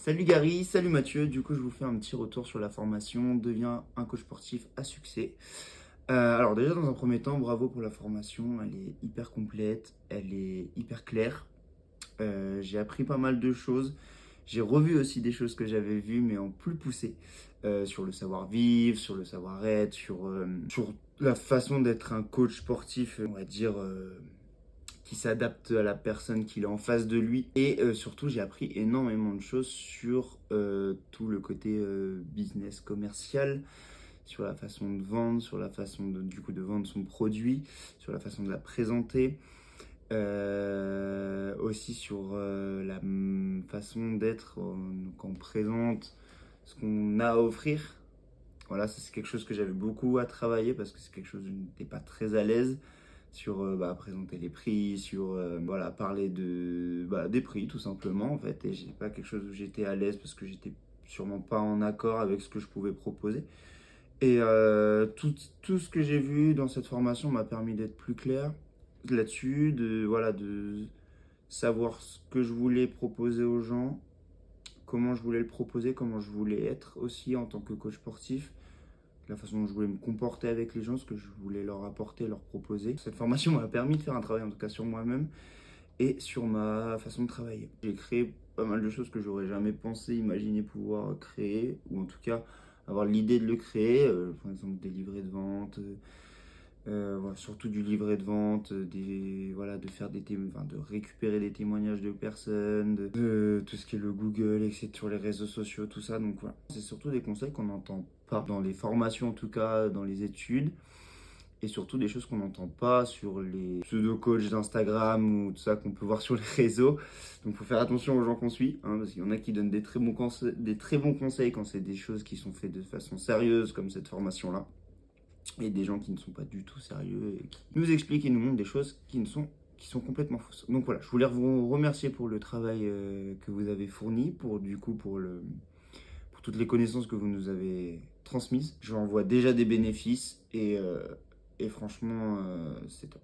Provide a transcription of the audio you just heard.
Salut Gary, salut Mathieu. Du coup, je vous fais un petit retour sur la formation Deviens un coach sportif à succès. Alors déjà, dans un premier temps, bravo pour la formation. Elle est hyper complète, elle est hyper claire. J'ai appris pas mal de choses. J'ai revu aussi des choses que j'avais vues, mais en plus poussé. Sur le savoir-vivre, sur le savoir-être, sur la façon d'être un coach sportif, on va dire, qui s'adapte à la personne qu'il a en face de lui. Et surtout, j'ai appris énormément de choses sur tout le côté business commercial, sur la façon de vendre, sur la façon de vendre son produit, sur la façon de la présenter. Aussi sur la façon d'être quand on présente ce qu'on a à offrir. Voilà, ça c'est quelque chose que j'avais beaucoup à travailler parce que c'est quelque chose où je n'étais pas très à l'aise sur présenter les prix, sur voilà, parler des prix tout simplement en fait. Et j'ai pas quelque chose où j'étais à l'aise parce que j'étais sûrement pas en accord avec ce que je pouvais proposer. Et tout ce que j'ai vu dans cette formation m'a permis d'être plus clair là-dessus, de savoir ce que je voulais proposer aux gens, comment je voulais le proposer, comment je voulais être aussi en tant que coach sportif, la façon dont je voulais me comporter avec les gens, ce que je voulais leur apporter, leur proposer. Cette formation m'a permis de faire un travail en tout cas sur moi-même et sur ma façon de travailler. J'ai créé pas mal de choses que j'aurais jamais pensé, imaginé pouvoir créer, ou en tout cas avoir l'idée de le créer, par exemple des livrets de vente, voilà, surtout du livret de vente, de faire de récupérer des témoignages de personnes, de tout ce qui est le Google, etc., sur les réseaux sociaux, tout ça. Donc voilà, c'est surtout des conseils qu'on n'entend pas dans les formations, en tout cas dans les études, et surtout des choses qu'on n'entend pas sur les pseudo-coachs d'Instagram ou tout ça qu'on peut voir sur les réseaux. Donc il faut faire attention aux gens qu'on suit, hein, parce qu'il y en a qui donnent des très bons conseils quand c'est des choses qui sont faites de façon sérieuse, comme cette formation-là. Et des gens qui ne sont pas du tout sérieux et qui nous expliquent et nous montrent des choses qui sont complètement fausses. Donc voilà, je voulais vous remercier pour le travail que vous avez fourni, pour toutes les connaissances que vous nous avez transmises. J'en vois déjà des bénéfices et franchement, c'est top.